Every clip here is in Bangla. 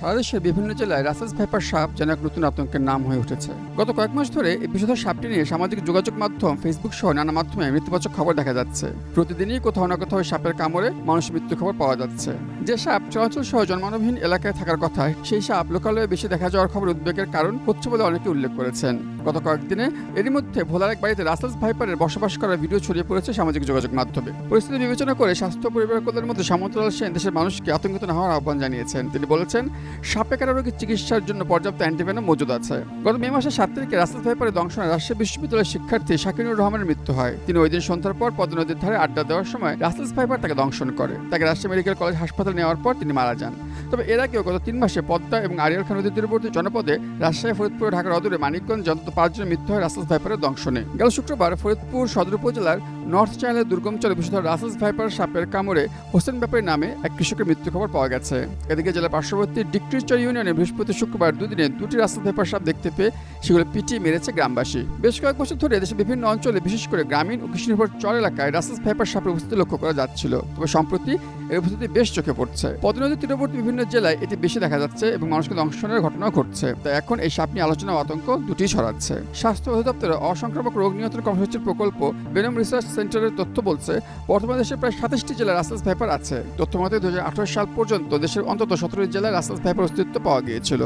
সারা দেশের বিভিন্ন জেলায় রাসেলস ভাইপার সাপ যেন এক নতুন আতঙ্কের নাম হয়ে উঠেছে। গত কয়েক মাস ধরে এই বিষধর সাপটি নিয়ে সামাজিক যোগাযোগ মাধ্যম ফেসবুক সহ নানা মাধ্যমে মৃত্যুবাচক খবর দেখা যাচ্ছে। প্রতিদিনই কোথাও না কোথাও সাপের কামড়ে মানুষের মৃত্যু খবর পাওয়া যাচ্ছে। যে সাপ চলাচল সহ জনমানবহীন এলাকায় থাকার কথা, সেই সাপ লোকালয়ে বেশি দেখা যাওয়ার খবর উদ্বেগের কারণ হচ্ছে বলে অনেকে উল্লেখ করেছেন। গত কয়েকদিনে এরই মধ্যে ভোলার এক বাড়িতে রাসেলস ভাইপারের বসবাস করার ভিডিও ছড়িয়ে পড়েছে সামাজিক যোগাযোগ মাধ্যমে। পরিস্থিতি বিবেচনা করে স্বাস্থ্য পরিবার কল্যাণের মধ্যে সামন্তলাল সেন দেশের মানুষকে আতঙ্কিত না হওয়ার আহ্বান জানিয়েছেন। তিনি বলেছেন, সাপে কাটা রোগীর চিকিৎসার জন্য পর্যাপ্ত অ্যান্টিভেনম মজুদ আছে। গত মে মাসের 7 তারিখে রাসেলস ভাইপারের দংশনে রাজশাহী বিশ্ববিদ্যালয়ের শিক্ষার্থী শাকিনুর রহমানের মৃত্যু হয়। তিনি ওই দিন সন্ধ্যার পর পদ্মা নদীর ধারে আড্ডা দেওয়ার সময় রাসেলস ভাইপার তাকে দংশন করে। তাকে রাজশাহী মেডিকেল কলেজ হাসপাতালে নেওয়ার পর তিনি মারা যান। তবে এর আগেও গত 3 মাসে পদ্মা এবং আড়িয়াল খান নদীর তীরবর্তী জনপদে রাজশাহী, ফরিদপুর, ঢাকার অদূরে মানিকগঞ্জ অন্তত 5 জনের মৃত্যু হয় রাসেলস ভাইপারের দংশনে। গেল শুক্রবার ফরিদপুর সদর উপজেলার নর্থ চ্যানেলের দুর্গমচরে বিষধর রাসেলস ভাইপার সাপের কামড়ে হোসেন ব্যাপারী নামে এক কৃষকের মৃত্যু খবর পাওয়া গেছে। এদিকে জেলার পার্শ্ববর্তী ডিক্রিচর ইউনিয়নে বৃহস্পতি শুক্রবার দুদিনে 2টি রাসেলস ভাইপার সাপ দেখতে পেয়ে সেগুলো পিটিয়ে মেরেছে গ্রামবাসী। বেশ কয়েক বছর ধরে দেশের বিভিন্ন অঞ্চলে, বিশেষ করে গ্রামীণ ও কৃষিনির্ভর চর এলাকায় রাসেলস ভাইপার সাপের উপস্থিতি লক্ষ্য করা যাচ্ছিল। তবে সম্প্রতি এর উপস্থিতি বেশ চোখে পড়ছে। পদ্মা নদীর তীরবর্তী বিভিন্ন জেলায় এটি বেশি দেখা যাচ্ছে এবং মানুষকে দংশনের ঘটনাও ঘটছে। তাই এখন এই সাপ নিয়ে আলোচনা ও আতঙ্ক দুটিই ছড়াচ্ছে। স্বাস্থ্য অধিদপ্তরের অসংক্রামক রোগ নিয়ন্ত্রণ কর্মসূচির প্রকল্প বেনম রিসার্চ সেন্টারের তথ্য বলছে, বর্তমানে দেশে প্রায় 27টি জেলায় রাসেলস ভাইপার আছে। তথ্য মতে 2018 সাল পর্যন্ত দেশের অন্তত 17 জেলায় রাসেলস ভাইপার অস্তিত্ব পাওয়া গিয়েছিল।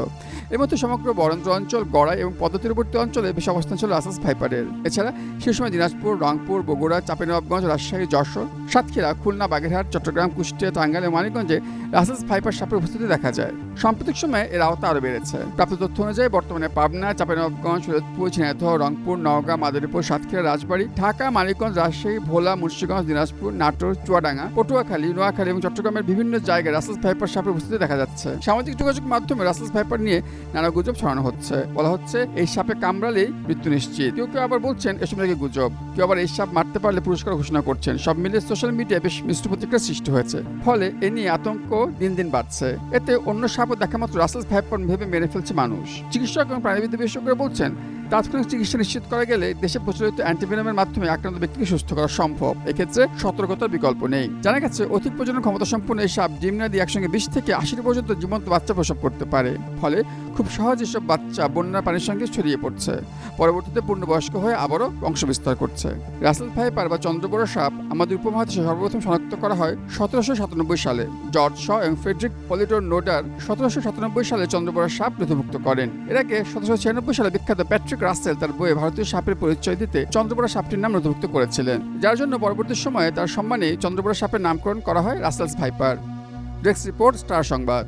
এর মধ্যে সমগ্র বরেন্দ্র অঞ্চল, গড়াই এবং পদ্মা তীরবর্তী অঞ্চলে বেশি অবস্থান ছিল রাসেলস ভাইপারের। এছাড়া সে সময় দিনাজপুর, রংপুর, বগুড়া, চাঁপাইনবাবগঞ্জ, রাজশাহী, যশোর, সাতক্ষীরা, খুলনা, বাগেরহাট, চট্টগ্রাম, কুষ্টিয়া, টাঙ্গাইল এবং মানিকগঞ্জে রাসেলস ভাইপার সাপের উপস্থিতি দেখা যায়। সাম্প্রতিক সময়ে এর আওতা আরও বেড়েছে। প্রাপ্ত তথ্য অনুযায়ী বর্তমানে পাবনা, চাঁপাইনবাবগঞ্জ, ফরিদপুর, ঝিনাইদহ, রংপুর, নওগাঁ, মাদারীপুর, সাতক্ষীরা, রাজবাড়ী, ঢাকা, মানিকগঞ্জ, রাজশাহী, ভোলা, মুন্সিগঞ্জ, দিনাজপুর, নাটোর, চুয়াডাঙ্গা, পটুয়াখালী, নোয়াখালী এবং চট্টগ্রামের বিভিন্ন জায়গায় রাসেলস ভাইপার সাপের উপস্থিতি দেখা যাচ্ছে। সামাজিক যোগাযোগ মাধ্যমে রাসেলস ভাইপার নিয়ে নানা গুজব ছড়ানো হচ্ছে। বলা হচ্ছে এই সাপে কামড়ালেই মৃত্যু নিশ্চিত। কেউ কেউ আবার বলছেন এসব নাকি গুজব। কেউ আবার এই সাপ মারতে পারলে পুরস্কার ঘোষণা করছেন। সব মিলিয়ে সোশ্যাল মিডিয়ায় বেশ মিশ্র প্রতিক্রিয়ার সৃষ্টি হয়েছে। ফলে এ নিয়ে আতঙ্ক দিন দিন বাড়ছে। এতে অন্য সাপও দেখা মাত্র রাসেলস ভাইপার ভেবে মেরে ফেলছে মানুষ। চিকিৎসক এবং প্রাণীবিদ্যা বিশেষজ্ঞরা বলছেন, তাৎক্ষণিক চিকিৎসা নিশ্চিত করা গেলে দেশে প্রচলিত অ্যান্টিভেনমের মাধ্যমে আক্রান্ত ব্যক্তিকে সুস্থ করা সম্ভব। এক্ষেত্রে সতর্কতার বিকল্প নেই। জানা গেছে অধিক প্রজনন ক্ষমতা সম্পন্ন এই সাপ ডিম না দিয়ে একসঙ্গে 20 থেকে 80 পর্যন্ত জীবন্ত বাচ্চা প্রসব করতে পারে। ফলে খুব সহজে সব বাচ্চা বন্যার পানির সঙ্গে ছড়িয়ে পড়ছে। পরবর্তীতে পূর্ণবয়স্ক হয়ে আবারও বংশ বিস্তার করছে। রাসেলস ভাইপার বা চন্দ্রবোরা সাপ আমাদের উপমহাদেশে সর্বপ্রথম শনাক্ত করা হয় 1797 সালে। জর্জ শ এবং ফ্রেডরিক পলিডোর নোডার 1797 সালে চন্দ্রবোরা সাপ নথিভুক্ত করেন। এর আগে 1796 সালে বিখ্যাত প্যাট্রিক রাসেল তার বইয়ে ভারতীয় সাপের পরিচয় দিতে চন্দ্রবোরা সাপটির নাম নথিভুক্ত করেছিলেন, যার জন্য পরবর্তী সময়ে তার সম্মানে চন্দ্রবোরা সাপের নামকরণ করা হয় Russell's viper. Desk report, star সংবাদ।